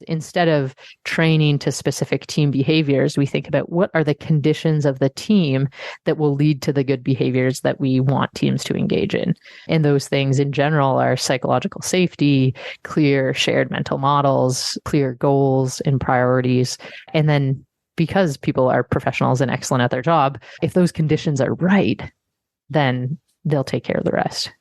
instead of training to specific team behaviors, we think about what are the conditions of the team that will lead to the good behaviors that we want teams to engage in. And those things in general are psychological safety, clear shared mental models, clear goals and priorities. And then because people are professionals and excellent at their job, if those conditions are right, then they'll take care of the rest.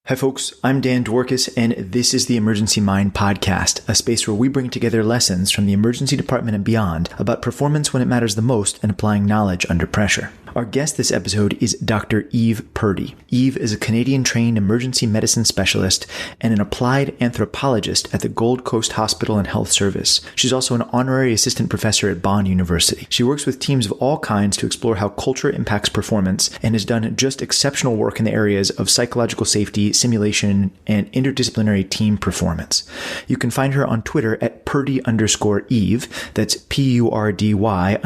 Hi folks, I'm Dan Dworkis, and this is the Emergency Mind Podcast, a space where we bring together lessons from the emergency department and beyond about performance when it matters the most and applying knowledge under pressure. Our guest this episode is Dr. Eve Purdy. Eve is a Canadian-trained emergency medicine specialist and an applied anthropologist at the Gold Coast Hospital and Health Service. She's also an honorary assistant professor at Bond University. She works with teams of all kinds to explore how culture impacts performance and has done just exceptional work in the areas of psychological safety, simulation, and interdisciplinary team performance. You can find her on Twitter at Purdy_Eve. That's PURDY_EVE.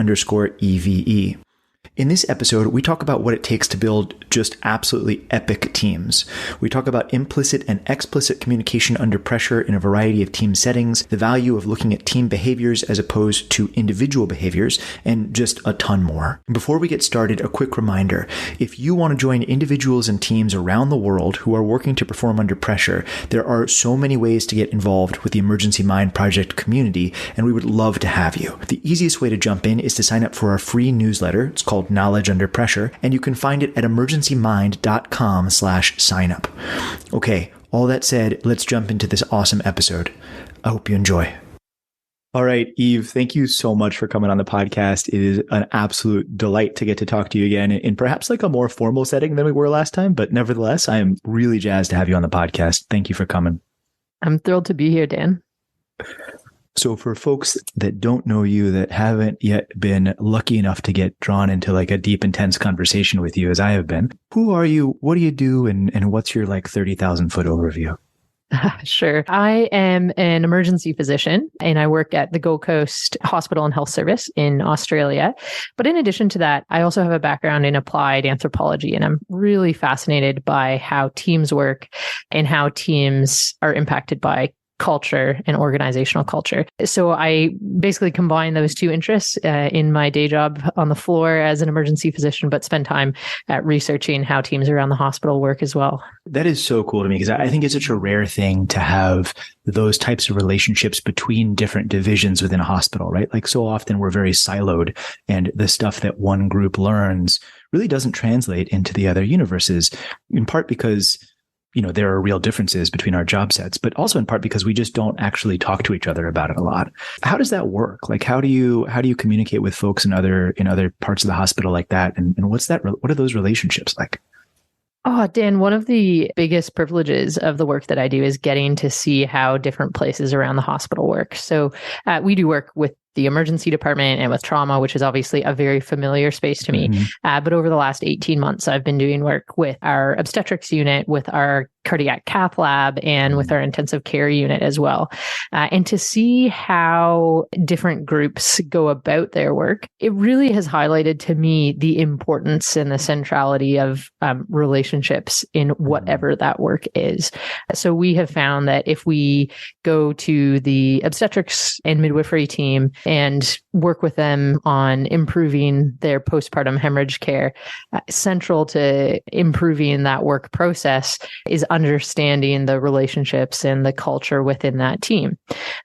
In this episode, we talk about what it takes to build just absolutely epic teams. We talk about implicit and explicit communication under pressure in a variety of team settings, the value of looking at team behaviors as opposed to individual behaviors, and just a ton more. Before we get started, a quick reminder. If you want to join individuals and teams around the world who are working to perform under pressure, there are so many ways to get involved with the Emergency Mind Project community, and we would love to have you. The easiest way to jump in is to sign up for our free newsletter. It's called Knowledge Under Pressure, and you can find it at emergencymind.com/signup. Okay, all that said, let's jump into this awesome episode. I hope you enjoy. All right, Eve, thank you so much for coming on the podcast. It is an absolute delight to get to talk to you again in perhaps like a more formal setting than we were last time, but nevertheless, I am really jazzed to have you on the podcast. Thank you for coming. I'm thrilled to be here, Dan. So for folks that don't know you, that haven't yet been lucky enough to get drawn into like a deep, intense conversation with you as I have been, who are you? What do you do? And what's your like 30,000 foot overview? Sure. I am an emergency physician and I work at the Gold Coast Hospital and Health Service in Australia. But in addition to that, I also have a background in applied anthropology, and I'm really fascinated by how teams work and how teams are impacted by culture and organizational culture. So I basically combine those two interests in my day job on the floor as an emergency physician, but spend time at researching how teams around the hospital work as well. That is so cool to me because I think it's such a rare thing to have those types of relationships between different divisions within a hospital, right? Like so often we're very siloed and the stuff that one group learns really doesn't translate into the other universes, in part because there are real differences between our job sets, but also in part because we just don't actually talk to each other about it a lot. How does that work? Like, how do you communicate with folks in other parts of the hospital like that? And what are those relationships like? Oh, Dan, one of the biggest privileges of the work that I do is getting to see how different places around the hospital work. So we do work with the emergency department and with trauma, which is obviously a very familiar space to me. Mm-hmm. But over the last 18 months, I've been doing work with our obstetrics unit, with our cardiac cath lab, and with our intensive care unit as well. And to see how different groups go about their work, it really has highlighted to me the importance and the centrality of relationships in whatever that work is. So we have found that if we go to the obstetrics and midwifery team and work with them on improving their postpartum hemorrhage care, central to improving that work process is understanding the relationships and the culture within that team.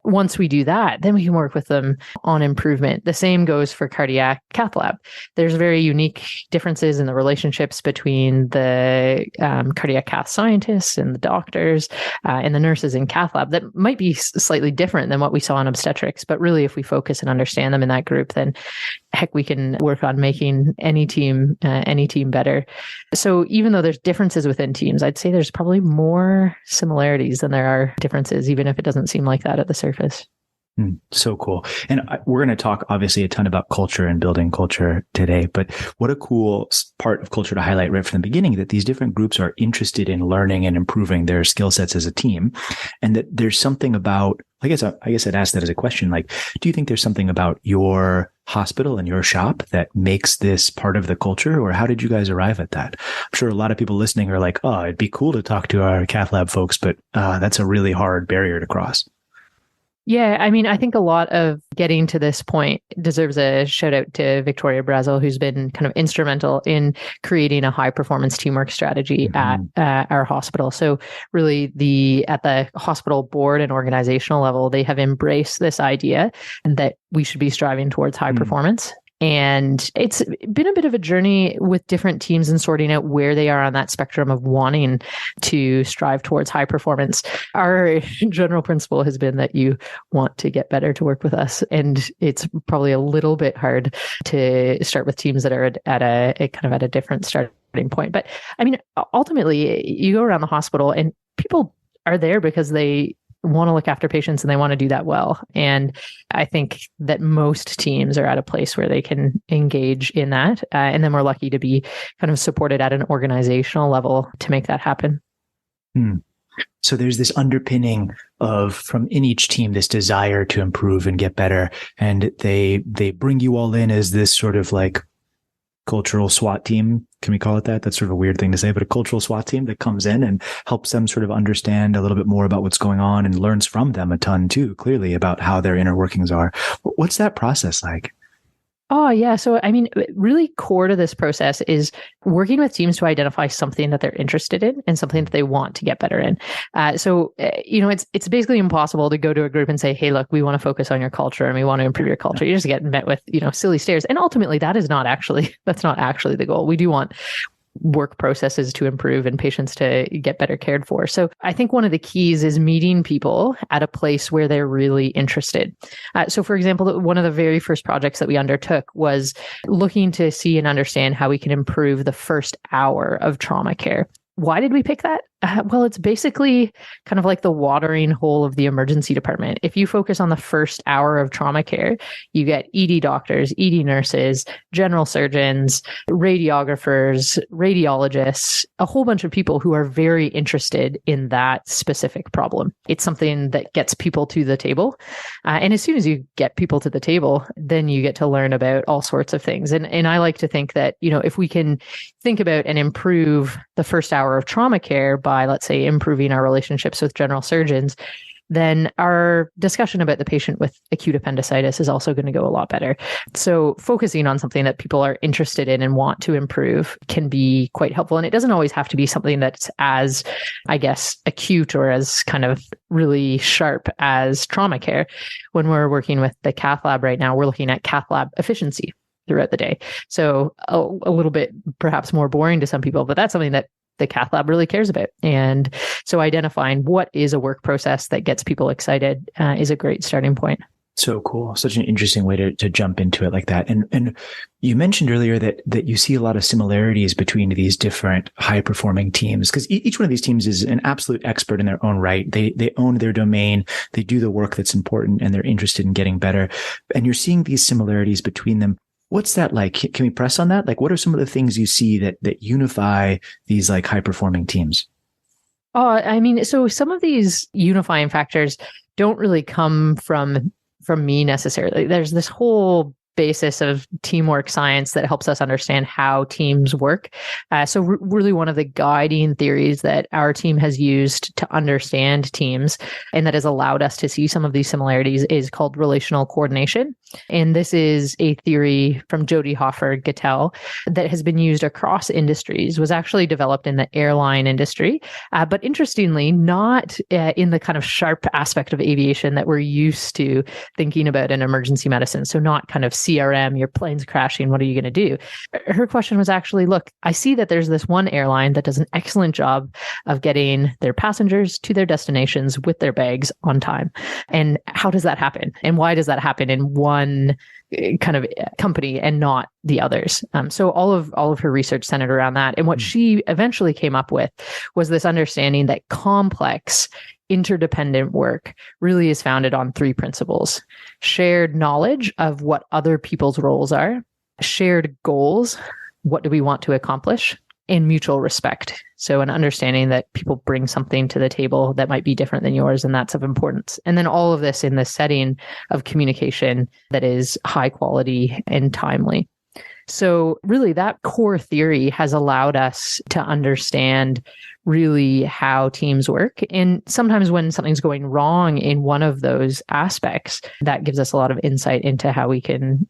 Once we do that, then we can work with them on improvement. The same goes for cardiac cath lab. There's very unique differences in the relationships between the cardiac cath scientists and the doctors and the nurses in cath lab that might be slightly different than what we saw in obstetrics. But really, if we focus and understand them in that group, then heck, we can work on making any team better. So even though there's differences within teams, I'd say there's probably more similarities than there are differences, even if it doesn't seem like that at the surface. So cool. And we're going to talk obviously a ton about culture and building culture today, but what a cool part of culture to highlight right from the beginning, that these different groups are interested in learning and improving their skill sets as a team. And that there's something about, I guess I'd ask that as a question, like, do you think there's something about your hospital and your shop that makes this part of the culture, or how did you guys arrive at that? I'm sure a lot of people listening are like, oh, it'd be cool to talk to our cath lab folks, but that's a really hard barrier to cross. Yeah, I mean, I think a lot of getting to this point deserves a shout out to Victoria Brazel, who's been kind of instrumental in creating a high performance teamwork strategy at our hospital. So really at the hospital board and organizational level, they have embraced this idea and that we should be striving towards high performance. And it's been a bit of a journey with different teams and sorting out where they are on that spectrum of wanting to strive towards high performance. Our general principle has been that you want to get better to work with us. And it's probably a little bit hard to start with teams that are at a different starting point. But I mean, ultimately, you go around the hospital and people are there because they want to look after patients and they want to do that well. And I think that most teams are at a place where they can engage in that. And then we're lucky to be kind of supported at an organizational level to make that happen. So there's this underpinning from in each team, this desire to improve and get better. And they bring you all in as this sort of like cultural SWAT team. Can we call it that? That's sort of a weird thing to say, but a cultural SWAT team that comes in and helps them sort of understand a little bit more about what's going on and learns from them a ton too, clearly, about how their inner workings are. What's that process like? Oh, yeah. So, I mean, really core to this process is working with teams to identify something that they're interested in and something that they want to get better in. It's basically impossible to go to a group and say, hey, look, we want to focus on your culture and we want to improve your culture. You just get met with, silly stares. And ultimately, that's not actually the goal. We do want work processes to improve and patients to get better cared for. So I think one of the keys is meeting people at a place where they're really interested. So for example, one of the very first projects that we undertook was looking to see and understand how we can improve the first hour of trauma care. Why did we pick that? Well, it's basically kind of like the watering hole of the emergency department. If you focus on the first hour of trauma care, you get ED doctors, ED nurses, general surgeons, radiographers, radiologists, a whole bunch of people who are very interested in that specific problem. It's something that gets people to the table. And as soon as you get people to the table, then you get to learn about all sorts of things. And I like to think that, if we can think about and improve the first hour of trauma care by, let's say, improving our relationships with general surgeons, then our discussion about the patient with acute appendicitis is also going to go a lot better. So focusing on something that people are interested in and want to improve can be quite helpful. And it doesn't always have to be something that's as, I guess, acute or as kind of really sharp as trauma care. When we're working with the cath lab right now, we're looking at cath lab efficiency throughout the day. So a little bit perhaps more boring to some people, but that's something that the cath lab really cares about. And so identifying what is a work process that gets people excited is a great starting point. So cool. Such an interesting way to jump into it like that. And you mentioned earlier that you see a lot of similarities between these different high performing teams, because each one of these teams is an absolute expert in their own right. They own their domain. They do the work that's important and they're interested in getting better. And you're seeing these similarities between them. What's that like? Can we press on that? Like, what are some of the things you see that unify these like high performing teams? Oh, I mean, so some of these unifying factors don't really come from me necessarily. There's this whole basis of teamwork science that helps us understand how teams work. So really one of the guiding theories that our team has used to understand teams and that has allowed us to see some of these similarities is called relational coordination. And this is a theory from Jody Hoffer-Gattel that has been used across industries, was actually developed in the airline industry, but interestingly, not in the kind of sharp aspect of aviation that we're used to thinking about in emergency medicine. So not kind of CRM, your plane's crashing, what are you going to do? Her question was actually, look, I see that there's this one airline that does an excellent job of getting their passengers to their destinations with their bags on time. And how does that happen? And why does that happen in one kind of company and not the others? So all of her research centered around that. And what she eventually came up with was this understanding that complex interdependent work really is founded on three principles: shared knowledge of what other people's roles are, shared goals, what do we want to accomplish, and mutual respect. So an understanding that people bring something to the table that might be different than yours, and that's of importance. And then all of this in the setting of communication that is high quality and timely. So really that core theory has allowed us to understand really how teams work. And sometimes when something's going wrong in one of those aspects, that gives us a lot of insight into how we can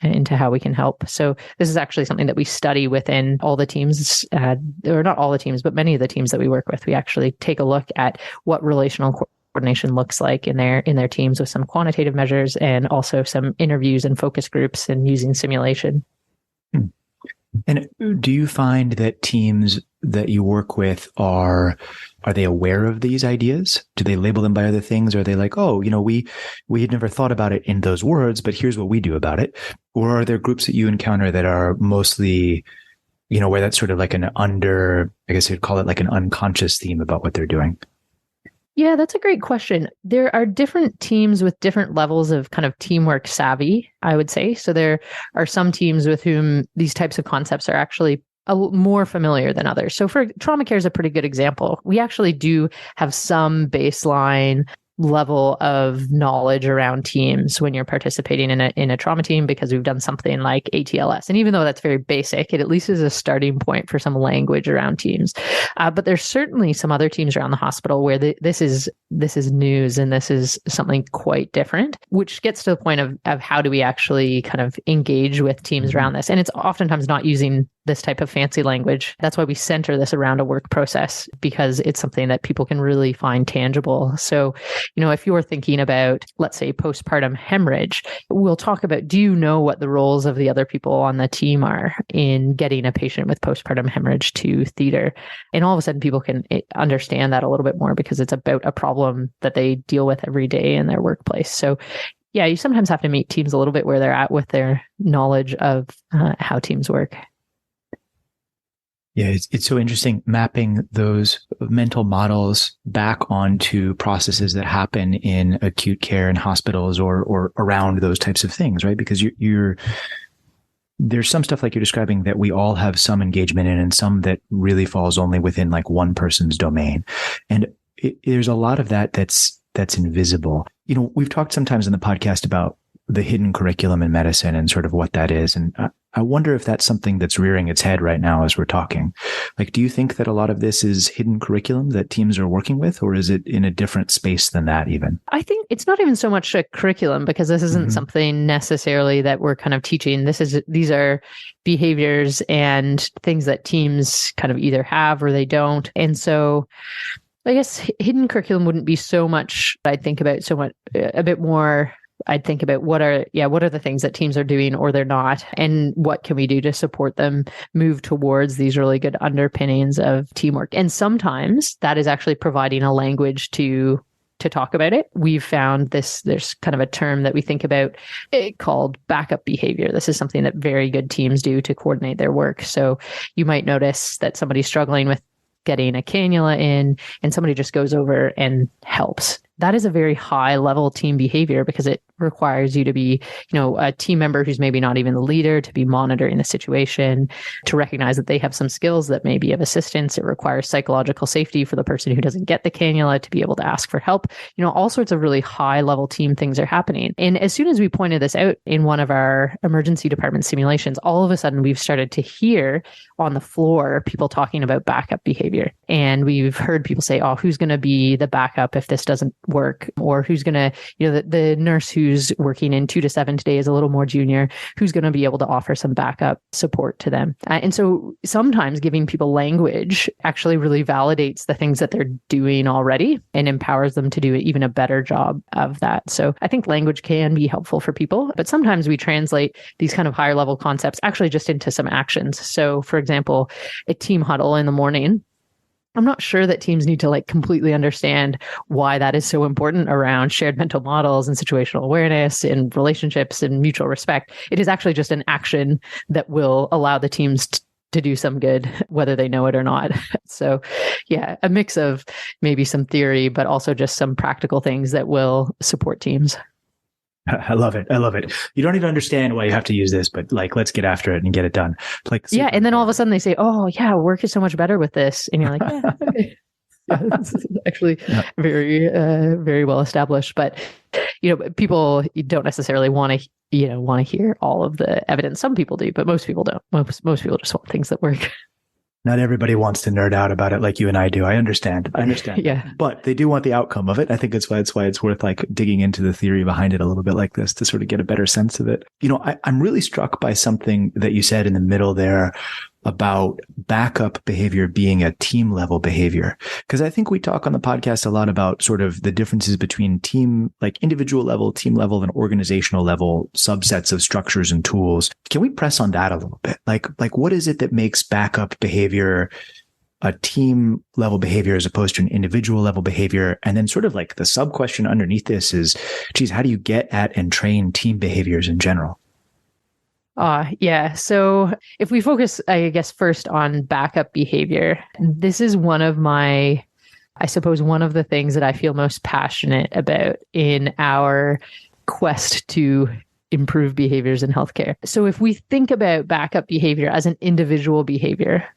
help. So this is actually something that we study within all the teams, or not all the teams, but many of the teams that we work with. We actually take a look at what relational coordination looks like in their teams with some quantitative measures and also some interviews and focus groups and using simulation. And do you find that teams that you work with are they aware of these ideas? Do they label them by other things? Or are they like, oh, we had never thought about it in those words, but here's what we do about it? Or are there groups that you encounter that are mostly, where that's sort of like I guess you'd call it like an unconscious theme about what they're doing? Yeah, that's a great question. There are different teams with different levels of kind of teamwork savvy, I would say. So there are some teams with whom these types of concepts are actually more familiar than others. So for trauma care is a pretty good example. We actually do have some baseline level of knowledge around teams when you're participating in a trauma team, because we've done something like ATLS. And even though that's very basic, it at least is a starting point for some language around teams. But there's certainly some other teams around the hospital where this is news and this is something quite different, which gets to the point of how do we actually kind of engage with teams around this. And it's oftentimes not using this type of fancy language. That's why we center this around a work process, because it's something that people can really find tangible. So, if you're thinking about, let's say, postpartum hemorrhage, we'll talk about, do you know what the roles of the other people on the team are in getting a patient with postpartum hemorrhage to theater? And all of a sudden people can understand that a little bit more because it's about a problem that they deal with every day in their workplace. So yeah, you sometimes have to meet teams a little bit where they're at with their knowledge of how teams work. Yeah, it's so interesting mapping those mental models back onto processes that happen in acute care in hospitals or around those types of things, right? Because there's some stuff like you're describing that we all have some engagement in, and some that really falls only within like one person's domain. And there's a lot of that's invisible. We've talked sometimes in the podcast about the hidden curriculum in medicine and sort of what that is. And I wonder if that's something that's rearing its head right now as we're talking. Like, do you think that a lot of this is hidden curriculum that teams are working with, or is it in a different space than that even? I think it's not even so much a curriculum, because this isn't something necessarily that we're kind of teaching. These are behaviors and things that teams kind of either have or they don't. And so I guess hidden curriculum wouldn't be so much, I'd think about so much, a bit more. I'd think about what are the things that teams are doing or they're not, and what can we do to support them move towards these really good underpinnings of teamwork. And sometimes that is actually providing a language to talk about it. We've found there's kind of a term that we think about called backup behavior. This is something that very good teams do to coordinate their work. So you might notice that somebody's struggling with getting a cannula in, and somebody just goes over and helps. That is a very high level team behavior, because it requires you to be, a team member who's maybe not even the leader, to be monitoring the situation, to recognize that they have some skills that may be of assistance. It requires psychological safety for the person who doesn't get the cannula to be able to ask for help. All sorts of really high level team things are happening. And as soon as we pointed this out in one of our emergency department simulations, all of a sudden we've started to hear on the floor people talking about backup behavior. And we've heard people say, oh, who's going to be the backup if this doesn't work? Or who's going to, the nurse who's working in 2 to 7 today is a little more junior, who's going to be able to offer some backup support to them. And so sometimes giving people language actually really validates the things that they're doing already and empowers them to do even a better job of that. So I think language can be helpful for people, but sometimes we translate these kind of higher level concepts actually just into some actions. So for example, a team huddle in the morning, I'm not sure that teams need to completely understand why that is so important around shared mental models and situational awareness and relationships and mutual respect. It is actually just an action that will allow the teams to do some good, whether they know it or not. So yeah, a mix of maybe some theory, but also just some practical things that will support teams. I love it. You don't even understand why you have to use this, but let's get after it and get it done. Yeah. And then all of a sudden they say, oh yeah, work is so much better with this. And you're like, yeah, okay. Yeah, this is actually very, very well established. But People don't necessarily want to hear all of the evidence. Some people do, but most people don't. Most people just want things that work. Not everybody wants to nerd out about it like you and I do. I understand. Yeah. But they do want the outcome of it. I think that's why it's worth like digging into the theory behind it a little bit like this to sort of get a better sense of it. I'm really struck by something that you said in the middle there about backup behavior being a team level behavior. Because I think we talk on the podcast a lot about sort of the differences between team, like individual level, team level, and organizational level subsets of structures and tools. Can we press on that a little bit? Like what is it that makes backup behavior a team level behavior as opposed to an individual level behavior? And then sort of like the sub question underneath this is, geez, how do you get at and train team behaviors in general? Yeah. So if we focus, I guess, first on backup behavior, this is one of the things that I feel most passionate about in our quest to improve behaviors in healthcare. So if we think about backup behavior as an individual behavior,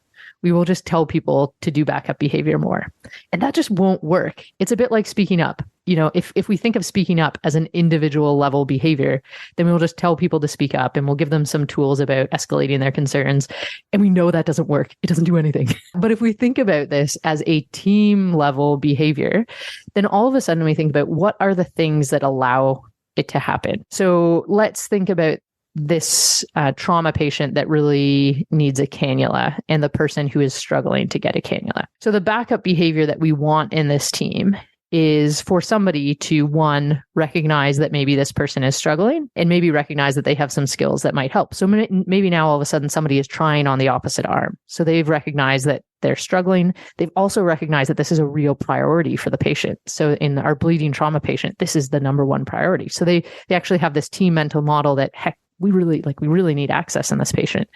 we will just tell people to do backup behavior more. And that just won't work. It's a bit like speaking up. If we think of speaking up as an individual level behavior, then we'll just tell people to speak up and we'll give them some tools about escalating their concerns. And we know that doesn't work. It doesn't do anything. But if we think about this as a team level behavior, then all of a sudden we think about what are the things that allow it to happen. So let's think about this trauma patient that really needs a cannula and the person who is struggling to get a cannula. So the backup behavior that we want in this team is for somebody to, one, recognize that maybe this person is struggling and maybe recognize that they have some skills that might help. So maybe now all of a sudden somebody is trying on the opposite arm. So they've recognized that they're struggling. They've also recognized that this is a real priority for the patient. So in our bleeding trauma patient, this is the number one priority. So they actually have this team mental model that, heck, we really need access in this patient.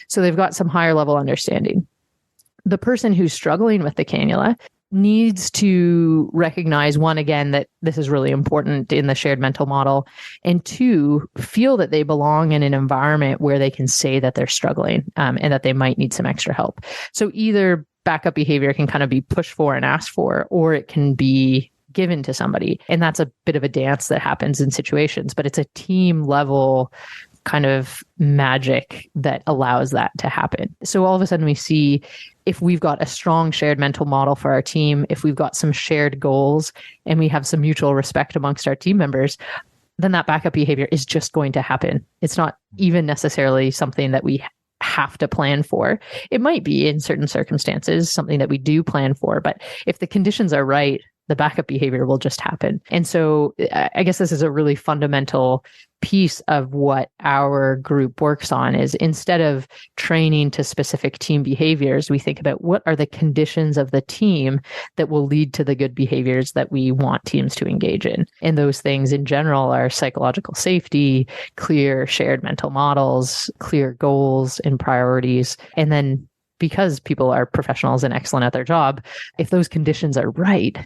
So they've got some higher level understanding. The person who's struggling with the cannula needs to recognize, one, again, that this is really important in the shared mental model, and two, feel that they belong in an environment where they can say that they're struggling and that they might need some extra help. So either backup behavior can kind of be pushed for and asked for, or it can be given to somebody. And that's a bit of a dance that happens in situations, but it's a team level kind of magic that allows that to happen. So all of a sudden we see, if we've got a strong shared mental model for our team, if we've got some shared goals and we have some mutual respect amongst our team members, then that backup behavior is just going to happen. It's not even necessarily something that we have to plan for. It might be in certain circumstances something that we do plan for, but if the conditions are right, the backup behavior will just happen. And so I guess this is a really fundamental piece of what our group works on, is instead of training to specific team behaviors, we think about what are the conditions of the team that will lead to the good behaviors that we want teams to engage in. And those things in general are psychological safety, clear shared mental models, clear goals and priorities. And then because people are professionals and excellent at their job, if those conditions are right,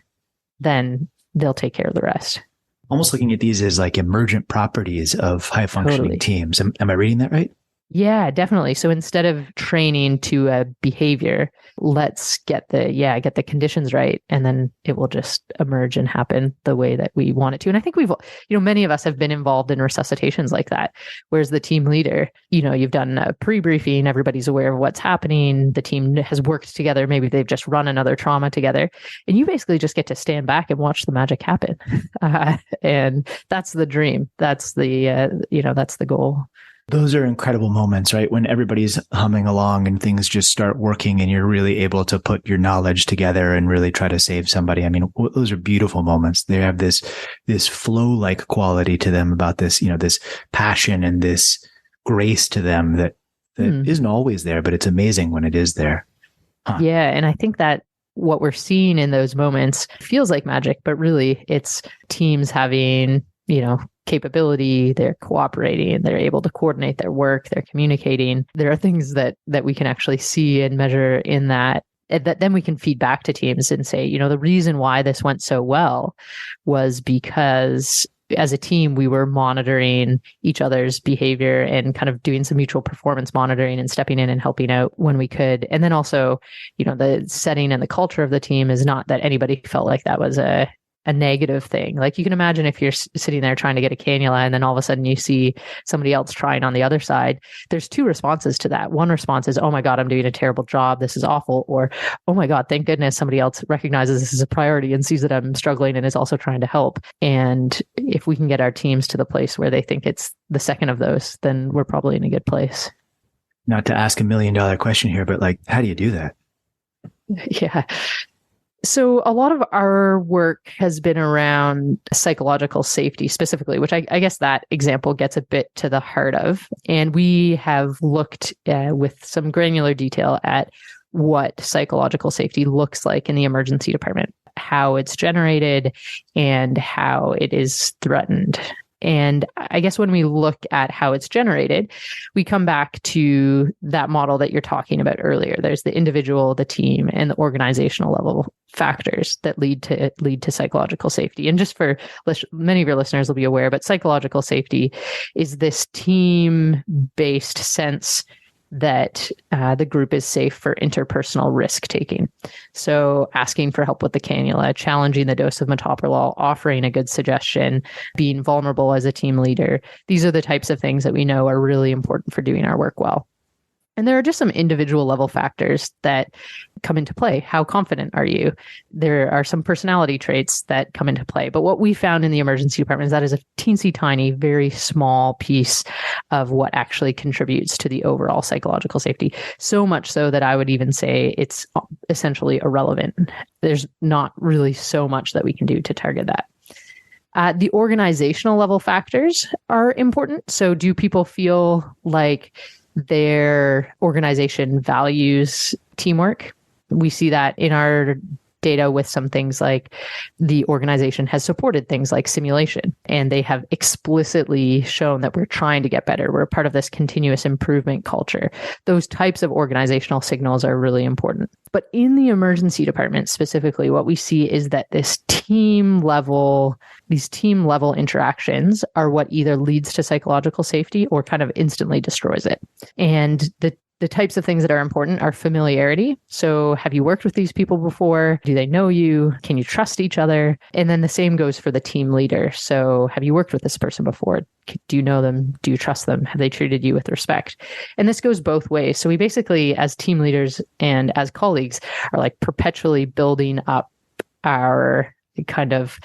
then they'll take care of the rest. Almost looking at these as like emergent properties of high functioning teams. Am I reading that right? Yeah, definitely. So instead of training to a behavior, let's get the conditions right, and then it will just emerge and happen the way that we want it to. And I think many of us have been involved in resuscitations like that. Whereas the team leader, you've done a pre-briefing, everybody's aware of what's happening. The team has worked together. Maybe they've just run another trauma together, and you basically just get to stand back and watch the magic happen. And that's the dream. That's the goal. Those are incredible moments, right? When everybody's humming along and things just start working and you're really able to put your knowledge together and really try to save somebody. I mean, those are beautiful moments. They have this flow-like quality to them about this, this passion and this grace to them that isn't always there, but it's amazing when it is there. Huh. Yeah. And I think that what we're seeing in those moments feels like magic, but really it's teams having, capability, they're cooperating, they're able to coordinate their work, they're communicating. There are things that we can actually see and measure in that then we can feed back to teams and say, the reason why this went so well was because as a team, we were monitoring each other's behavior and kind of doing some mutual performance monitoring and stepping in and helping out when we could. And then also, the setting and the culture of the team is not that anybody felt like that was a a negative thing. Like you can imagine if you're sitting there trying to get a cannula and then all of a sudden you see somebody else trying on the other side, there's two responses to that. One response is, oh my God, I'm doing a terrible job. This is awful. Or, oh my God, thank goodness somebody else recognizes this as a priority and sees that I'm struggling and is also trying to help. And if we can get our teams to the place where they think it's the second of those, then we're probably in a good place. Not to ask $1 million question here, but like, how do you do that? Yeah. So a lot of our work has been around psychological safety specifically, which I guess that example gets a bit to the heart of. And we have looked with some granular detail at what psychological safety looks like in the emergency department, how it's generated, and how it is threatened. And I guess when we look at how it's generated, we come back to that model that you're talking about earlier. There's the individual, the team, and the organizational level factors that lead to psychological safety. And just for many of your listeners will be aware, but psychological safety is this team-based sense that the group is safe for interpersonal risk taking. So asking for help with the cannula, challenging the dose of metoprolol, offering a good suggestion, being vulnerable as a team leader. These are the types of things that we know are really important for doing our work well. And there are just some individual level factors that come into play. How confident are you? There are some personality traits that come into play. But what we found in the emergency department is that is a teensy tiny, very small piece of what actually contributes to the overall psychological safety. So much so that I would even say it's essentially irrelevant. There's not really so much that we can do to target that. The organizational level factors are important. So do people feel like their organization values teamwork? We see that in our data with some things like the organization has supported things like simulation, and they have explicitly shown that we're trying to get better. We're part of this continuous improvement culture. Those types of organizational signals are really important. But in the emergency department specifically, what we see is that these team level interactions are what either leads to psychological safety or kind of instantly destroys it. And the types of things that are important are familiarity. So have you worked with these people before? Do they know you? Can you trust each other? And then the same goes for the team leader. So have you worked with this person before? Do you know them? Do you trust them? Have they treated you with respect? And this goes both ways. So we basically, as team leaders and as colleagues, are like perpetually building up our kind of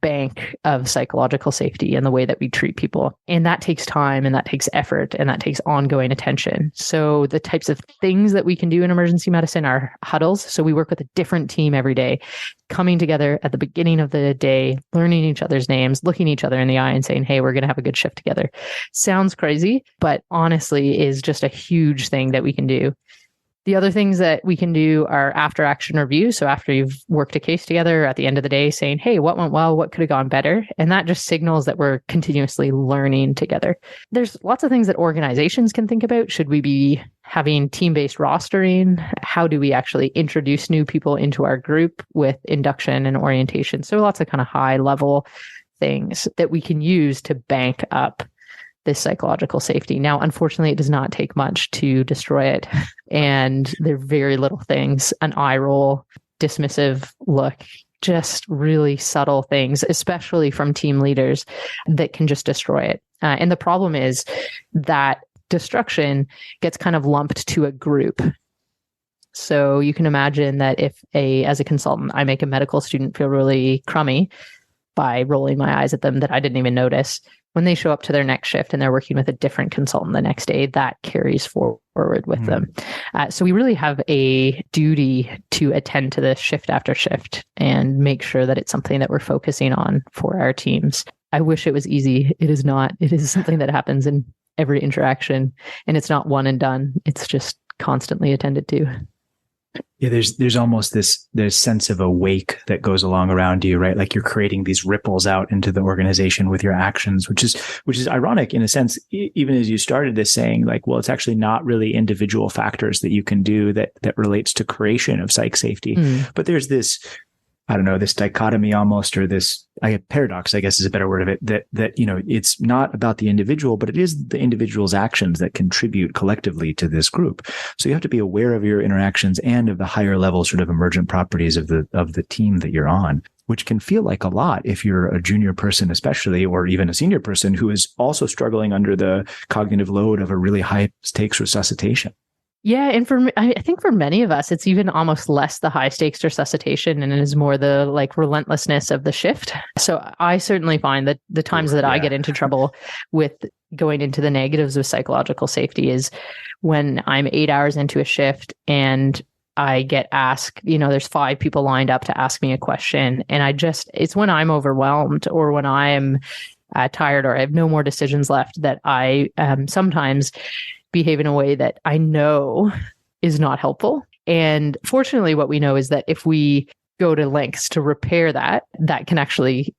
bank of psychological safety and the way that we treat people. And that takes time, and that takes effort, and that takes ongoing attention. So the types of things that we can do in emergency medicine are huddles. So we work with a different team every day, coming together at the beginning of the day, learning each other's names, looking each other in the eye and saying, hey, we're going to have a good shift together. Sounds crazy, but honestly is just a huge thing that we can do. The other things that we can do are after action review. So after you've worked a case together at the end of the day saying, hey, what went well? What could have gone better? And that just signals that we're continuously learning together. There's lots of things that organizations can think about. Should we be having team-based rostering? How do we actually introduce new people into our group with induction and orientation? So lots of kind of high level things that we can use to bank up this psychological safety. Now, unfortunately, it does not take much to destroy it. And there are very little things, an eye roll, dismissive look, just really subtle things, especially from team leaders, that can just destroy it. And the problem is that destruction gets kind of lumped to a group. So you can imagine that if as a consultant, I make a medical student feel really crummy by rolling my eyes at them that I didn't even notice, when they show up to their next shift and they're working with a different consultant the next day, that carries forward with them. So we really have a duty to attend to this shift after shift and make sure that it's something that we're focusing on for our teams. I wish it was easy. It is not. It is something that happens in every interaction, and it's not one and done. It's just constantly attended to. Yeah, there's almost this sense of a wake that goes along around you, right? Like you're creating these ripples out into the organization with your actions, which is ironic in a sense, even as you started this saying like, well, it's actually not really individual factors that you can do that relates to creation of psych safety. But there's this, I don't know, this dichotomy almost, or this paradox, I guess is a better word of it, that, it's not about the individual, but it is the individual's actions that contribute collectively to this group. So you have to be aware of your interactions and of the higher level sort of emergent properties of the team that you're on. which can feel like a lot if you're a junior person, especially, or even a senior person who is also struggling under the cognitive load of a really high stakes resuscitation. Yeah. And I think for many of us, it's even almost less the high stakes resuscitation and it is more the like relentlessness of the shift. So I certainly find that the times that I get into trouble with going into the negatives with psychological safety is when I'm 8 hours into a shift and I get asked, there's 5 people lined up to ask me a question. And it's when I'm overwhelmed or when I am tired or I have no more decisions left that I sometimes behave in a way that I know is not helpful. And fortunately, what we know is that if we go to lengths to repair that can actually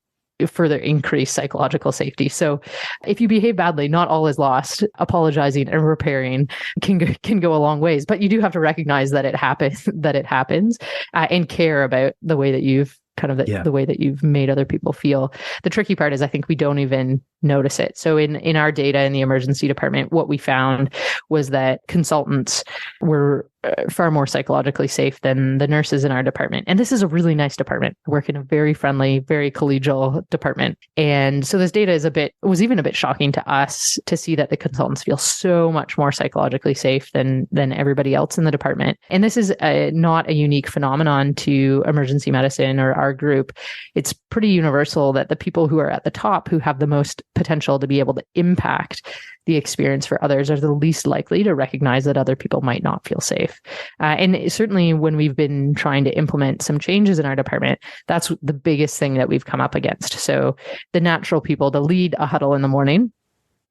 further increase psychological safety. So if you behave badly, not all is lost. Apologizing and repairing can go a long ways, but you do have to recognize that it happens, and care about the way that you've the way that you've made other people feel. The tricky part is I think we don't even notice it. So in our data in the emergency department, what we found was that consultants were far more psychologically safe than the nurses in our department. And this is a really nice department. I work in a very friendly, very collegial department. And so this data was even a bit shocking to us to see that the consultants feel so much more psychologically safe than everybody else in the department. And this is not a unique phenomenon to emergency medicine or our group. It's pretty universal that the people who are at the top, who have the most potential to be able to impact the experience for others, are the least likely to recognize that other people might not feel safe. And certainly when we've been trying to implement some changes in our department, that's the biggest thing that we've come up against. So the natural people to lead a huddle in the morning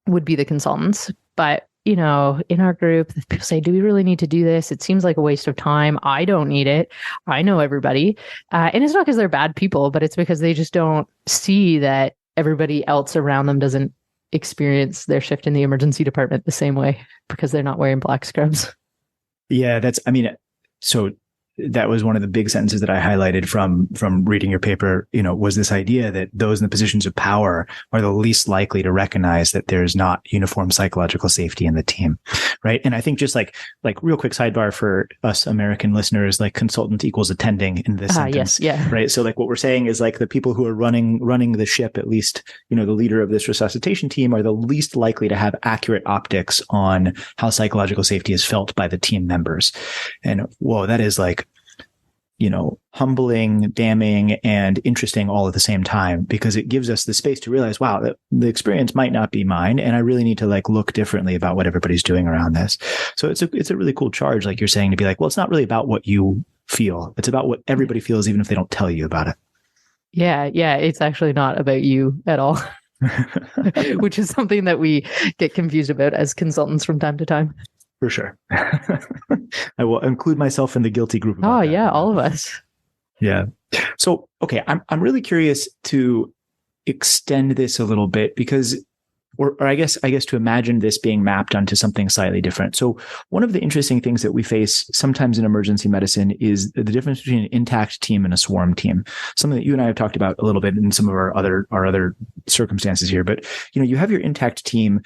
would be the consultants. But in our group, people say, do we really need to do this? It seems like a waste of time. I don't need it. I know everybody. And it's not because they're bad people, but it's because they just don't see that everybody else around them doesn't experience their shift in the emergency department the same way because they're not wearing black scrubs. Yeah, so that was one of the big sentences that I highlighted from reading your paper, was this idea that those in the positions of power are the least likely to recognize that there's not uniform psychological safety in the team. Right. And I think just like real quick sidebar for us American listeners, like consultant equals attending in this sentence. Yes, yeah. Right. So like what we're saying is like the people who are running the ship, at least, the leader of this resuscitation team, are the least likely to have accurate optics on how psychological safety is felt by the team members. And whoa, that is like, humbling, damning, and interesting all at the same time, because it gives us the space to realize, wow, the experience might not be mine. And I really need to look differently about what everybody's doing around this. So it's a really cool charge, like you're saying, to be like, well, it's not really about what you feel. It's about what everybody feels, even if they don't tell you about it. Yeah. It's actually not about you at all, which is something that we get confused about as consultants from time to time. For sure. I will include myself in the guilty group. Oh, yeah, all of us. Yeah. So, okay, I'm really curious to extend this a little bit because, or I guess to imagine this being mapped onto something slightly different. So one of the interesting things that we face sometimes in emergency medicine is the difference between an intact team and a swarm team. Something that you and I have talked about a little bit in some of our other circumstances here. But, you have your intact team.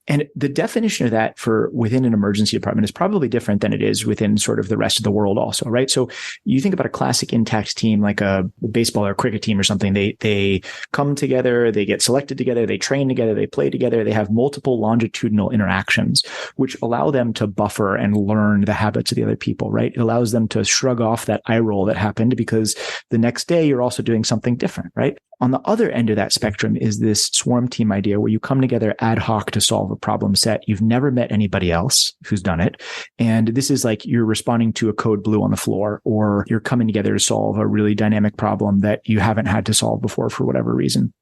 And the definition of that for within an emergency department is probably different than it is within sort of the rest of the world also, right? So you think about a classic intact team, like a baseball or cricket team or something. They come together, they get selected together, they train together, they play together, they have multiple longitudinal interactions, which allow them to buffer and learn the habits of the other people, right? It allows them to shrug off that eye roll that happened because the next day you're also doing something different, right? On the other end of that spectrum is this swarm team idea where you come together ad hoc to solve a problem set. You've never met anybody else who's done it. And this is like you're responding to a code blue on the floor, or you're coming together to solve a really dynamic problem that you haven't had to solve before for whatever reason.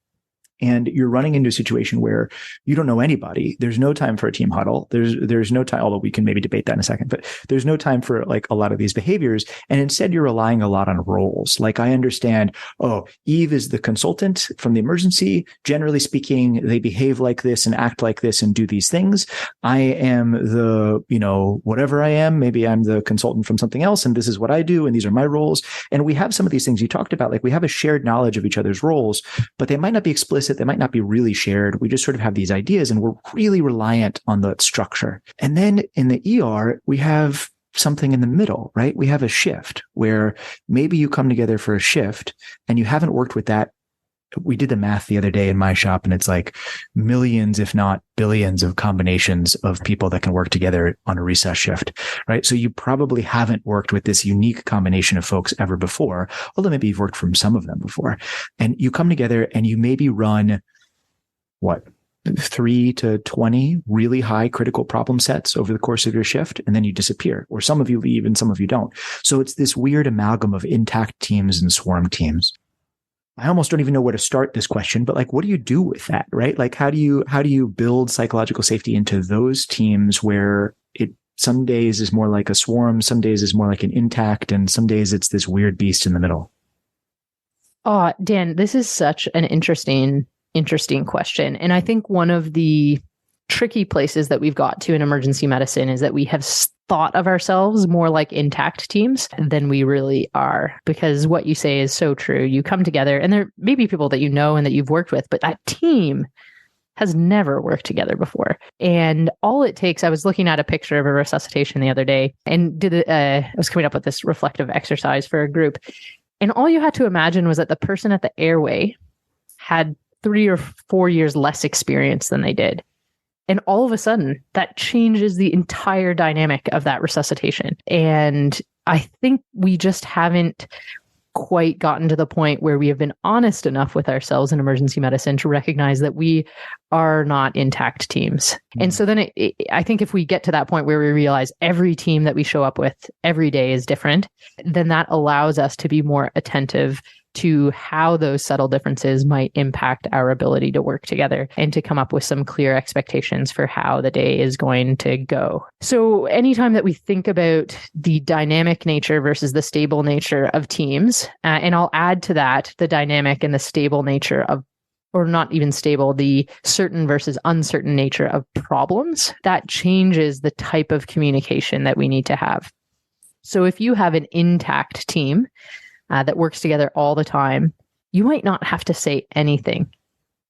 And you're running into a situation where you don't know anybody. There's no time for a team huddle. There's no time, although we can maybe debate that in a second, but there's no time for like a lot of these behaviors. And instead you're relying a lot on roles. Like I understand, Eve is the consultant from the emergency. Generally speaking, they behave like this and act like this and do these things. I am the, whatever I am, maybe I'm the consultant from something else and this is what I do. And these are my roles. And we have some of these things you talked about, like we have a shared knowledge of each other's roles, but they might not be explicit. They might not be really shared. We just sort of have these ideas and we're really reliant on the structure. And then in the ER, we have something in the middle, right? We have a shift where maybe you come together for a shift and you haven't worked with that. We did the math the other day in my shop, and it's like millions, if not billions, of combinations of people that can work together on a recess shift, right? So you probably haven't worked with this unique combination of folks ever before, although maybe you've worked from some of them before. And you come together and you maybe run, 3 to 20 really high critical problem sets over the course of your shift, and then you disappear, or some of you leave and some of you don't. So it's this weird amalgam of intact teams and swarm teams. I almost don't even know where to start this question, but like, what do you do with that, right? Like, how do you build psychological safety into those teams where it some days is more like a swarm, some days is more like an intact, and some days it's this weird beast in the middle? Oh, Dan, this is such an interesting question. And I think one of the tricky places that we've got to in emergency medicine is that we have thought of ourselves more like intact teams than we really are, because what you say is so true. You come together and there may be people that you know and that you've worked with, but that team has never worked together before. And all it takes, I was looking at a picture of a resuscitation the other day and I was coming up with this reflective exercise for a group. And all you had to imagine was that the person at the airway had 3 or 4 years less experience than they did. And all of a sudden, that changes the entire dynamic of that resuscitation. And I think we just haven't quite gotten to the point where we have been honest enough with ourselves in emergency medicine to recognize that we are not intact teams. Mm-hmm. And so then I think if we get to that point where we realize every team that we show up with every day is different, then that allows us to be more attentive to how those subtle differences might impact our ability to work together and to come up with some clear expectations for how the day is going to go. So anytime that we think about the dynamic nature versus the stable nature of teams, and I'll add to that the dynamic and the stable nature of, or not even stable, the certain versus uncertain nature of problems, that changes the type of communication that we need to have. So if you have an intact team that works together all the time, you might not have to say anything.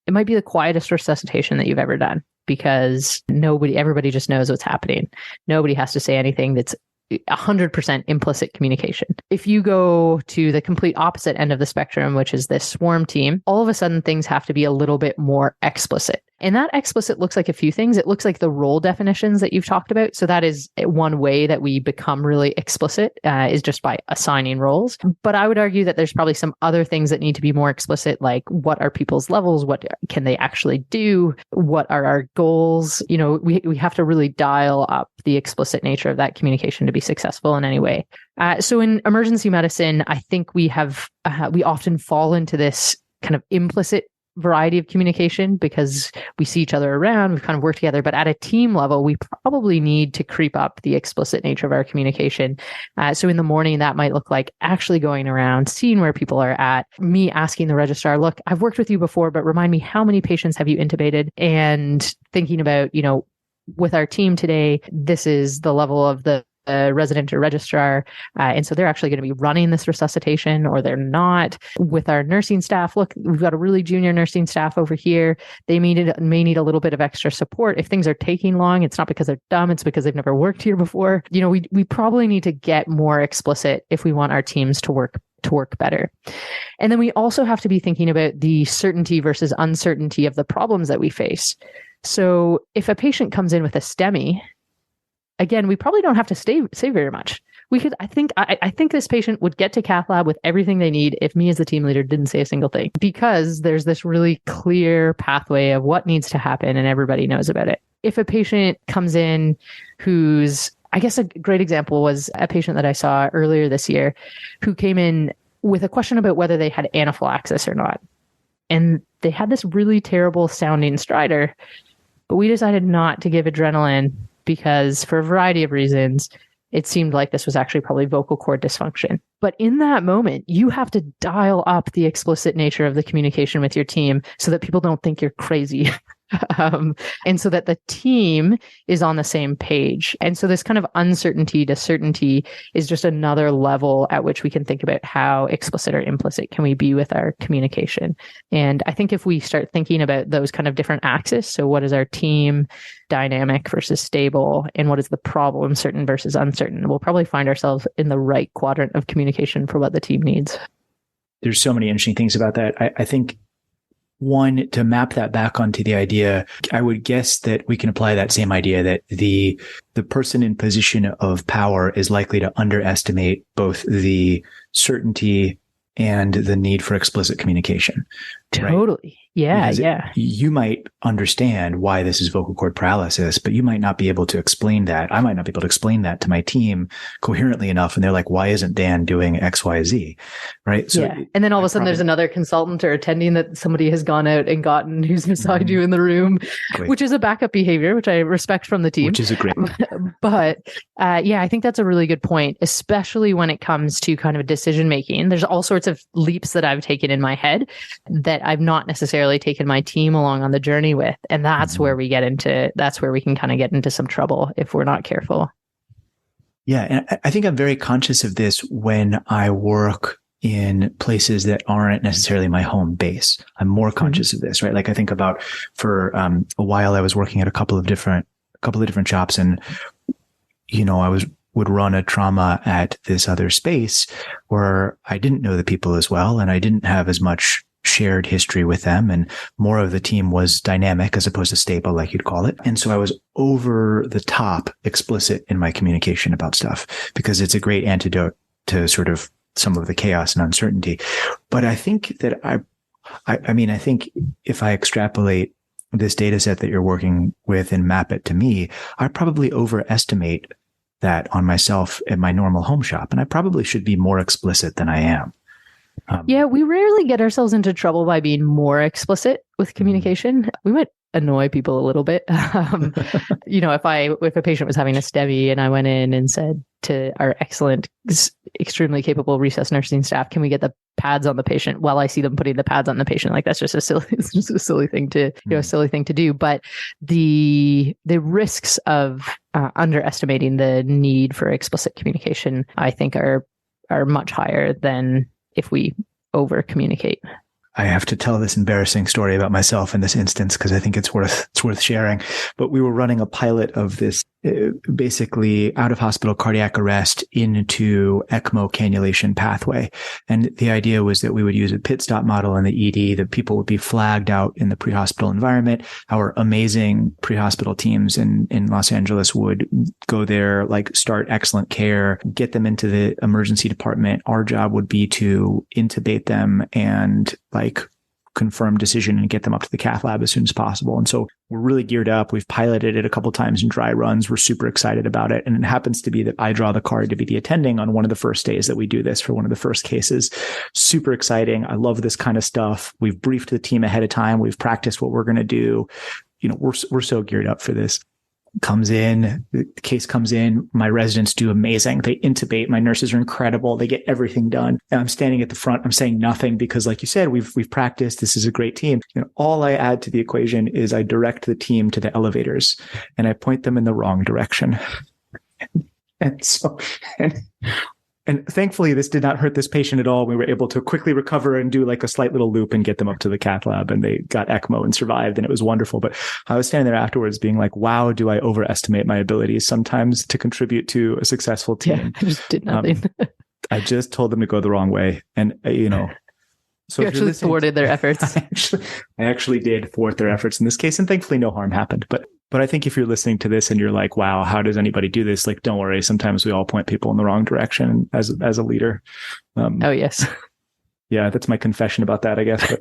It might be the quietest resuscitation that you've ever done because everybody just knows what's happening. Nobody has to say anything. That's 100% implicit communication. If you go to the complete opposite end of the spectrum, which is this swarm team, all of a sudden things have to be a little bit more explicit. And that explicit looks like a few things. It looks like the role definitions that you've talked about. So that is one way that we become really explicit, is just by assigning roles. But I would argue that there's probably some other things that need to be more explicit, like what are people's levels? What can they actually do? What are our goals? We have to really dial up the explicit nature of that communication to be successful in any way. So in emergency medicine, I think we often fall into this kind of implicit variety of communication because we see each other around, we've kind of worked together, but at a team level, we probably need to creep up the explicit nature of our communication. So in the morning, that might look like actually going around, seeing where people are at, me asking the registrar, look, I've worked with you before, but remind me, how many patients have you intubated? And thinking about, with our team today, this is the level of the resident or registrar. And so they're actually going to be running this resuscitation or they're not. With our nursing staff, look, we've got a really junior nursing staff over here. They may need a little bit of extra support. If things are taking long, it's not because they're dumb, it's because they've never worked here before. We probably need to get more explicit if we want our teams to work better. And then we also have to be thinking about the certainty versus uncertainty of the problems that we face. So if a patient comes in with a STEMI, again, we probably don't have to say very much. I think this patient would get to cath lab with everything they need if me as the team leader didn't say a single thing, because there's this really clear pathway of what needs to happen and everybody knows about it. If a patient comes in I guess a great example was a patient that I saw earlier this year who came in with a question about whether they had anaphylaxis or not. And they had this really terrible sounding stridor, but we decided not to give adrenaline because for a variety of reasons, it seemed like this was actually probably vocal cord dysfunction. But in that moment, you have to dial up the explicit nature of the communication with your team so that people don't think you're crazy and so that the team is on the same page. And so this kind of uncertainty to certainty is just another level at which we can think about how explicit or implicit can we be with our communication. And I think if we start thinking about those kind of different axes, so what is our team dynamic versus stable, and what is the problem certain versus uncertain, we'll probably find ourselves in the right quadrant of communication for what the team needs. There's so many interesting things about that. I think one, to map that back onto the idea, I would guess that we can apply that same idea that the person in position of power is likely to underestimate both the certainty and the need for explicit communication. Totally. Right? Yeah. You might understand why this is vocal cord paralysis, but you might not be able to explain that. I might not be able to explain that to my team coherently enough. And they're like, why isn't Dan doing X, Y, Z? Right. So and then all of a sudden there's another consultant or attending that somebody has gone out and gotten who's beside you in the room, which is a backup behavior, which I respect from the team. Which is a great. But I think that's a really good point, especially when it comes to kind of decision making. There's all sorts of leaps that I've taken in my head that I've not necessarily taken my team along on the journey with. And that's where we can kind of get into some trouble if we're not careful. Yeah. And I think I'm very conscious of this when I work in places that aren't necessarily my home base. I'm more conscious of this, right? Like I think about for a while I was working at a couple of different shops, and would run a trauma at this other space where I didn't know the people as well, and I didn't have as much shared history with them, and more of the team was dynamic as opposed to stable, like you'd call it. And so I was over the top explicit in my communication about stuff because it's a great antidote to sort of some of the chaos and uncertainty. But I think that I think if I extrapolate this data set that you're working with and map it to me, I probably overestimate that on myself at my normal home shop. And I probably should be more explicit than I am. We rarely get ourselves into trouble by being more explicit with communication. We might annoy people a little bit. If a patient was having a STEMI and I went in and said to our excellent, extremely capable recess nursing staff, can we get the pads on the patient while I see them putting the pads on the patient? Like that's just a silly thing to, a silly thing to do. But the risks of underestimating the need for explicit communication, I think are much higher than if we over communicate. I have to tell this embarrassing story about myself in this instance because I think it's worth sharing. But we were running a pilot of this basically out of hospital cardiac arrest into ECMO cannulation pathway. And the idea was that we would use a pit stop model in the ED, that people would be flagged out in the pre-hospital environment. Our amazing pre-hospital teams in Los Angeles would go there, like start excellent care, get them into the emergency department. Our job would be to intubate them and confirm decision and get them up to the cath lab as soon as possible. And so we're really geared up. We've piloted it a couple of times in dry runs. We're super excited about it. And it happens to be that I draw the card to be the attending on one of the first days that we do this for one of the first cases. Super exciting. I love this kind of stuff. We've briefed the team ahead of time. We've practiced what we're going to do. We're so geared up for this. The case comes in, my residents do amazing. They intubate. My nurses are incredible. They get everything done. And I'm standing at the front. I'm saying nothing because, like you said, we've practiced. This is a great team. All I add to the equation is I direct the team to the elevators and I point them in the wrong direction. And thankfully, this did not hurt this patient at all. We were able to quickly recover and do a slight little loop and get them up to the cath lab, and they got ECMO and survived, and it was wonderful. But I was standing there afterwards being like, wow, do I overestimate my abilities sometimes to contribate to a successful team? Yeah, I just did nothing. I just told them to go the wrong way. And, so you actually thwarted their efforts. I actually did thwart their efforts in this case, and thankfully no harm happened. But I think if you're listening to this and you're like, wow, how does anybody do this? Don't worry. Sometimes we all point people in the wrong direction as a leader. Oh, yes. Yeah, that's my confession about that, I guess.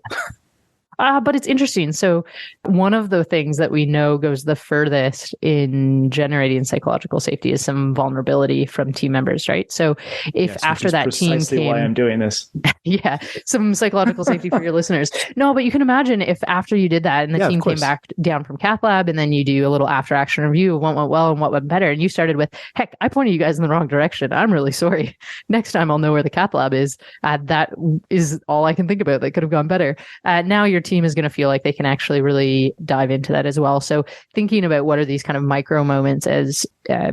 But it's interesting. So one of the things that we know goes the furthest in generating psychological safety is some vulnerability from team members, right? So if after that team came, why I'm doing this. Yeah, some psychological safety for your listeners. No, but you can imagine if after you did that and the team came back down from cath lab, and then you do a little after action review of what went well and what went better, and you started with, heck, I pointed you guys in the wrong direction. I'm really sorry. Next time I'll know where the cath lab is. That is all I can think about that could have gone better. Now you're team is going to feel like they can actually really dive into that as well. So thinking about what are these kind of micro moments as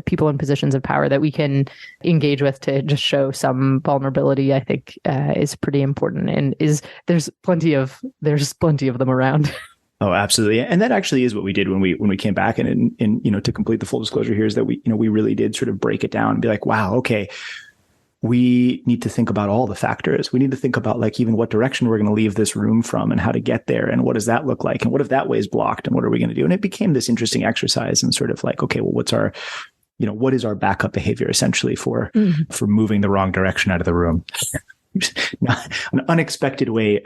people in positions of power that we can engage with to just show some vulnerability, I think is pretty important, and there's plenty of them around. Oh, absolutely. And that actually is what we did when we came back, and to complete the full disclosure here is that we really did sort of break it down and be like, wow, okay, we need to think about all the factors. We need to think about like even what direction we're going to leave this room from and how to get there. And what does that look like? And what if that way is blocked? And what are we going to do? And it became this interesting exercise and sort of like, okay, well, what is our backup behavior essentially for moving the wrong direction out of the room? an unexpected way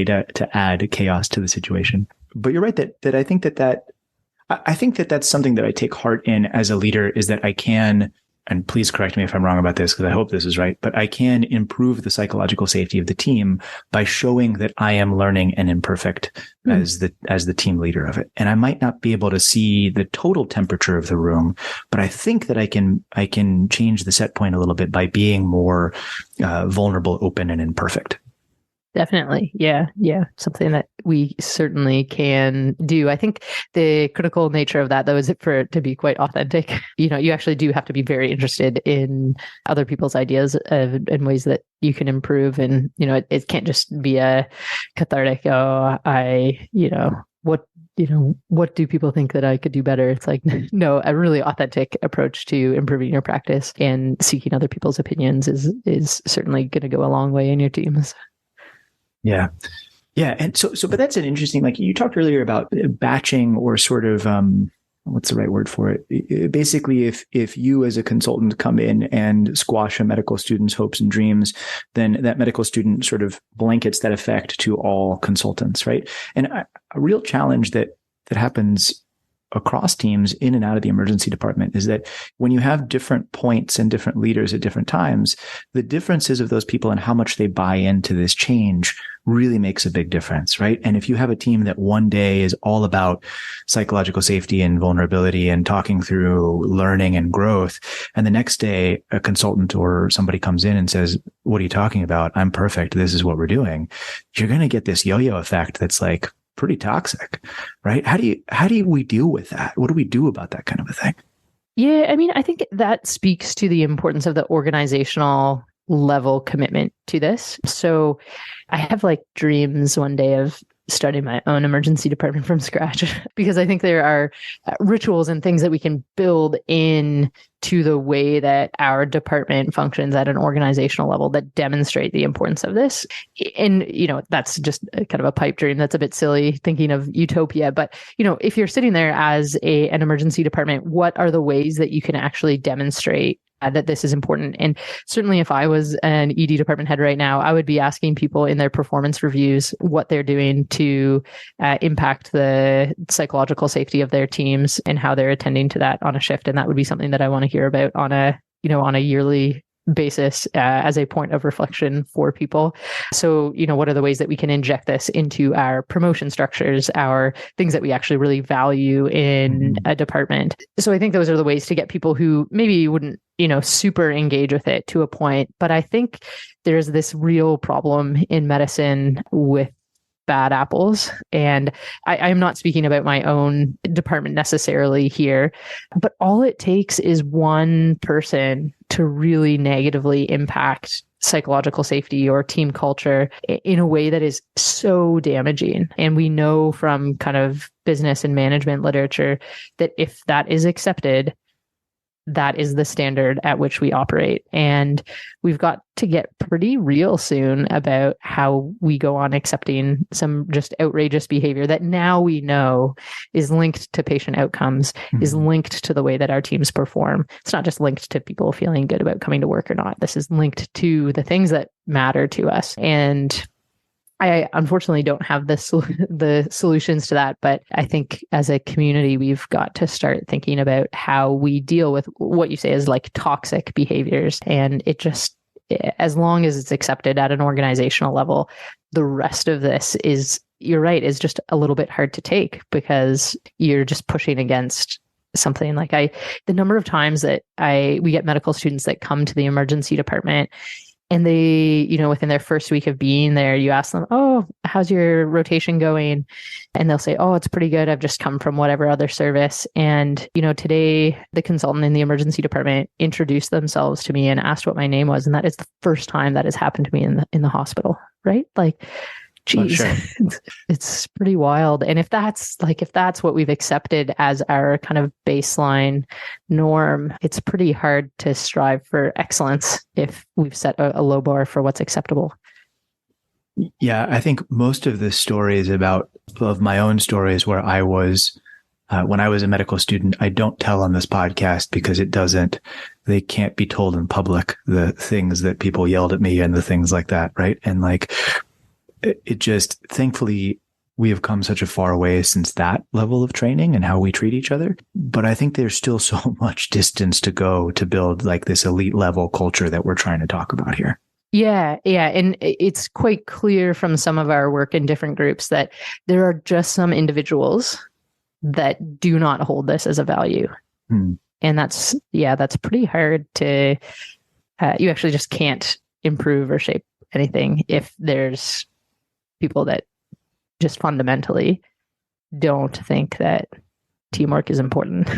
to add chaos to the situation. But you're right that I think that's something that I take heart in as a leader, is that I can, and please correct me if I'm wrong about this, because I hope this is right, but I can improve the psychological safety of the team by showing that I am learning and imperfect as the team leader of it. And I might not be able to see the total temperature of the room, but I think that I can change the set point a little bit by being more vulnerable, open, and imperfect. Definitely. Yeah. Something that we certainly can do. I think the critical nature of that, though, is for it to be quite authentic. You actually do have to be very interested in other people's ideas and ways that you can improve. And, it can't just be a cathartic, what do people think that I could do better? It's like, no, a really authentic approach to improving your practice and seeking other people's opinions is certainly going to go a long way in your teams. Yeah. Yeah. And but that's an interesting, like you talked earlier about batching, or sort of, what's the right word for it? Basically, if you as a consultant come in and squash a medical student's hopes and dreams, then that medical student sort of blankets that effect to all consultants, right? And a real challenge that happens across teams in and out of the emergency department is that when you have different points and different leaders at different times, the differences of those people and how much they buy into this change really makes a big difference, right? And if you have a team that one day is all about psychological safety and vulnerability and talking through learning and growth, and the next day a consultant or somebody comes in and says, "What are you talking about? I'm perfect. This is what we're doing." You're going to get this yo-yo effect that's like pretty toxic, right? How do we deal with that? What do we do about that kind of a thing? Yeah, I mean, I think that speaks to the importance of the organizational level commitment to this. So I have like dreams one day of starting my own emergency department from scratch, because I think there are rituals and things that we can build in to the way that our department functions at an organizational level that demonstrate the importance of this. And, that's just kind of a pipe dream. That's a bit silly thinking of utopia. But, if you're sitting there as an emergency department, what are the ways that you can actually demonstrate that this is important? And certainly if I was an ED department head right now, I would be asking people in their performance reviews what they're doing to impact the psychological safety of their teams and how they're attending to that on a shift. And that would be something that I want to hear about on a yearly basis as a point of reflection for people. So, what are the ways that we can inject this into our promotion structures, our things that we actually really value in a department? So I think those are the ways to get people who maybe wouldn't, super engage with it to a point. But I think there's this real problem in medicine with bad apples. And I am not speaking about my own department necessarily here, but all it takes is one person to really negatively impact psychological safety or team culture in a way that is so damaging. And we know from kind of business and management literature that if that is accepted, that is the standard at which we operate. And we've got to get pretty real soon about how we go on accepting some just outrageous behavior that now we know is linked to patient outcomes, is linked to the way that our teams perform. It's not just linked to people feeling good about coming to work or not. This is linked to the things that matter to us. And I unfortunately don't have the solutions to that, but I think as a community, we've got to start thinking about how we deal with what you say is like toxic behaviors. And it just, as long as it's accepted at an organizational level, the rest of this is, you're right, is just a little bit hard to take because you're just pushing against something. Like the number of times that we get medical students that come to the emergency department And they, within their first week of being there, you ask them, oh, how's your rotation going? And they'll say, oh, it's pretty good. I've just come from whatever other service. And, today the consultant in the emergency department introduced themselves to me and asked what my name was. And that is the first time that has happened to me in the hospital, right? Like, geez, oh, sure. It's pretty wild. And if that's what we've accepted as our kind of baseline norm, it's pretty hard to strive for excellence if we've set a low bar for what's acceptable. Yeah, I think most of the stories of my own stories where I was, when I was a medical student, I don't tell on this podcast because they can't be told in public, the things that people yelled at me and the things like that. Right. And like, it just, thankfully, we have come such a far way since that level of training and how we treat each other. But I think there's still so much distance to go to build like this elite level culture that we're trying to talk about here. Yeah. And it's quite clear from some of our work in different groups that there are just some individuals that do not hold this as a value. And that's pretty hard to, you actually just can't improve or shape anything if there's people that just fundamentally don't think that teamwork is important.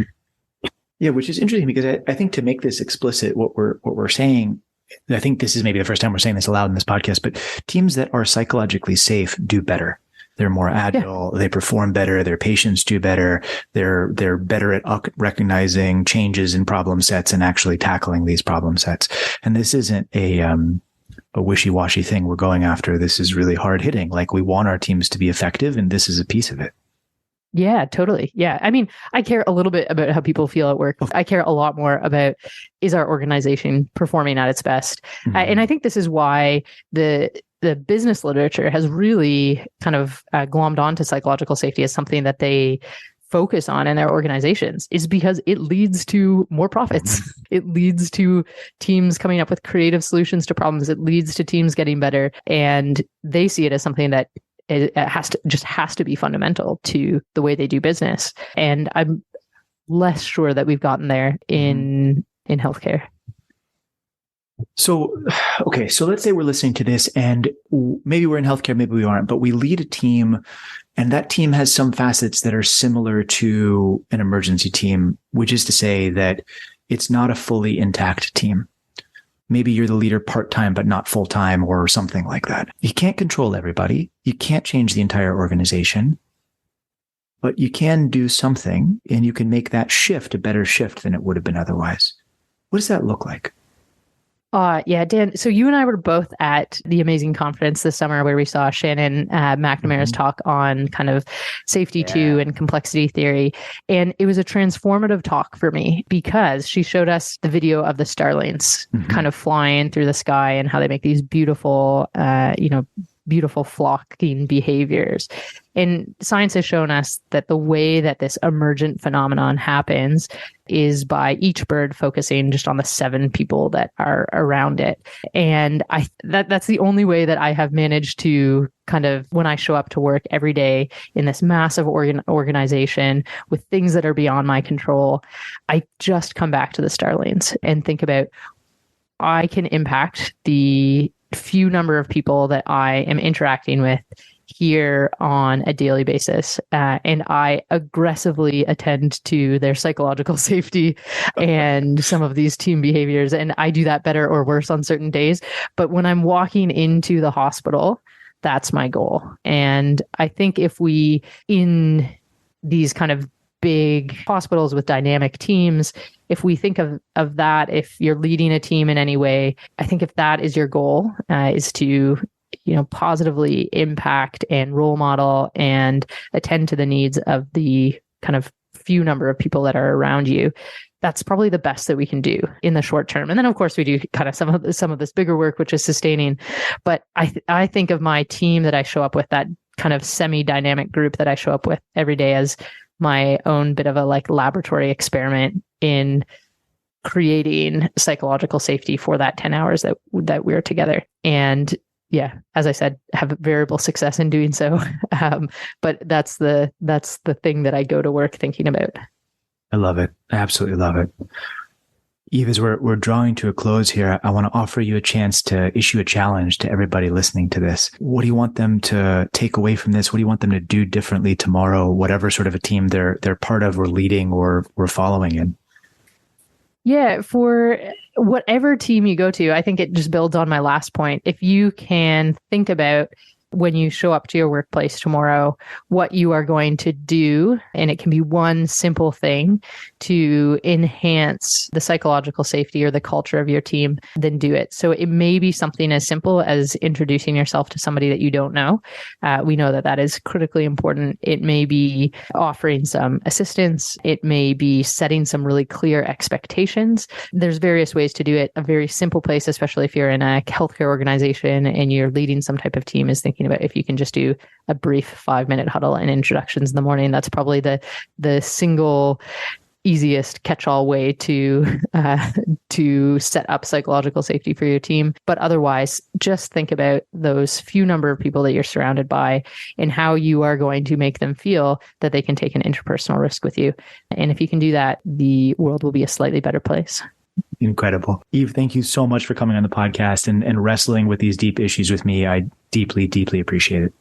Yeah, which is interesting because I think to make this explicit, what we're saying, I think this is maybe the first time we're saying this aloud in this podcast, but teams that are psychologically safe do better. They're more agile. Yeah. They perform better. Their patients do better. They're better at recognizing changes in problem sets and actually tackling these problem sets. And this isn't a wishy-washy thing we're going after. This is really hard hitting. Like, we want our teams to be effective, and this is a piece of it. Yeah, totally. Yeah. I mean, I care a little bit about how people feel at work. I care a lot more about, is our organization performing at its best? Mm-hmm. And I think this is why the business literature has really kind of glommed onto psychological safety as something that they focus on in their organizations, is because it leads to more profits. It leads to teams coming up with creative solutions to problems. It leads to teams getting better. And they see it as something that it has to be fundamental to the way they do business. And I'm less sure that we've gotten there in healthcare. So, okay. So let's say we're listening to this and maybe we're in healthcare, maybe we aren't, but we lead a team and that team has some facets that are similar to an emergency team, which is to say that it's not a fully intact team. Maybe you're the leader part-time, but not full-time or something like that. You can't control everybody. You can't change the entire organization, but you can do something and you can make that shift a better shift than it would have been otherwise. What does that look like? Yeah, Dan. So you and I were both at the amazing conference this summer where we saw Shannon McNamara's talk on kind of safety 2 and complexity theory. And it was a transformative talk for me because she showed us the video of the starlings kind of flying through the sky and how they make these beautiful, beautiful flocking behaviors. And science has shown us that the way that this emergent phenomenon happens is by each bird focusing just on the 7 people that are around it. And that's the only way that I have managed to kind of, when I show up to work every day in this massive organization with things that are beyond my control, I just come back to the starlings and think about, I can impact the few number of people that I am interacting with here on a daily basis. And I aggressively attend to their psychological safety and some of these team behaviors. And I do that better or worse on certain days. But when I'm walking into the hospital, that's my goal. And I think if we, in these kind of big hospitals with dynamic teams, if we think of that, if you're leading a team in any way, I think if that is your goal, is to positively impact and role model and attend to the needs of the kind of few number of people that are around you, that's probably the best that we can do in the short term. And then of course we do kind of some of this bigger work, which is sustaining. But I think of my team that I show up with, that kind of semi-dynamic group that I show up with every day, as my own bit of a laboratory experiment in creating psychological safety for that 10 hours that we're together. And yeah, as I said, have variable success in doing so. But that's the thing that I go to work thinking about. I love it. I absolutely love it. Eve, as we're drawing to a close here, I want to offer you a chance to issue a challenge to everybody listening to this. What do you want them to take away from this? What do you want them to do differently tomorrow, whatever sort of a team they're part of or leading or following in? Yeah, for whatever team you go to, I think it just builds on my last point. If you can think about when you show up to your workplace tomorrow, what you are going to do, and it can be one simple thing to enhance the psychological safety or the culture of your team, then do it. So it may be something as simple as introducing yourself to somebody that you don't know. We know that that is critically important. It may be offering some assistance. It may be setting some really clear expectations. There's various ways to do it. A very simple place, especially if you're in a healthcare organization and you're leading some type of team, is thinking about if you can just do a brief 5-minute huddle and introductions in the morning. That's probably the single easiest catch-all way to set up psychological safety for your team. But otherwise, just think about those few number of people that you're surrounded by and how you are going to make them feel that they can take an interpersonal risk with you. And if you can do that, the world will be a slightly better place. Incredible. Eve, thank you so much for coming on the podcast and wrestling with these deep issues with me. I deeply, deeply appreciate it.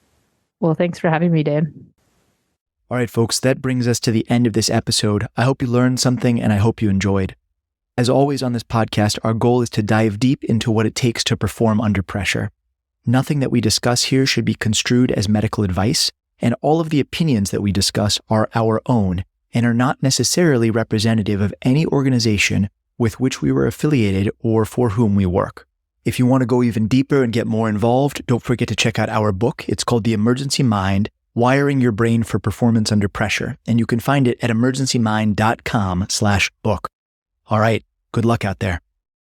Well, thanks for having me, Dan. All right, folks, that brings us to the end of this episode. I hope you learned something and I hope you enjoyed. As always on this podcast, our goal is to dive deep into what it takes to perform under pressure. Nothing that we discuss here should be construed as medical advice, and all of the opinions that we discuss are our own and are not necessarily representative of any organization with which we were affiliated or for whom we work. If you want to go even deeper and get more involved, don't forget to check out our book. It's called The Emergency Mind: Wiring Your Brain for Performance Under Pressure, and you can find it at emergencymind.com/book. All right, good luck out there.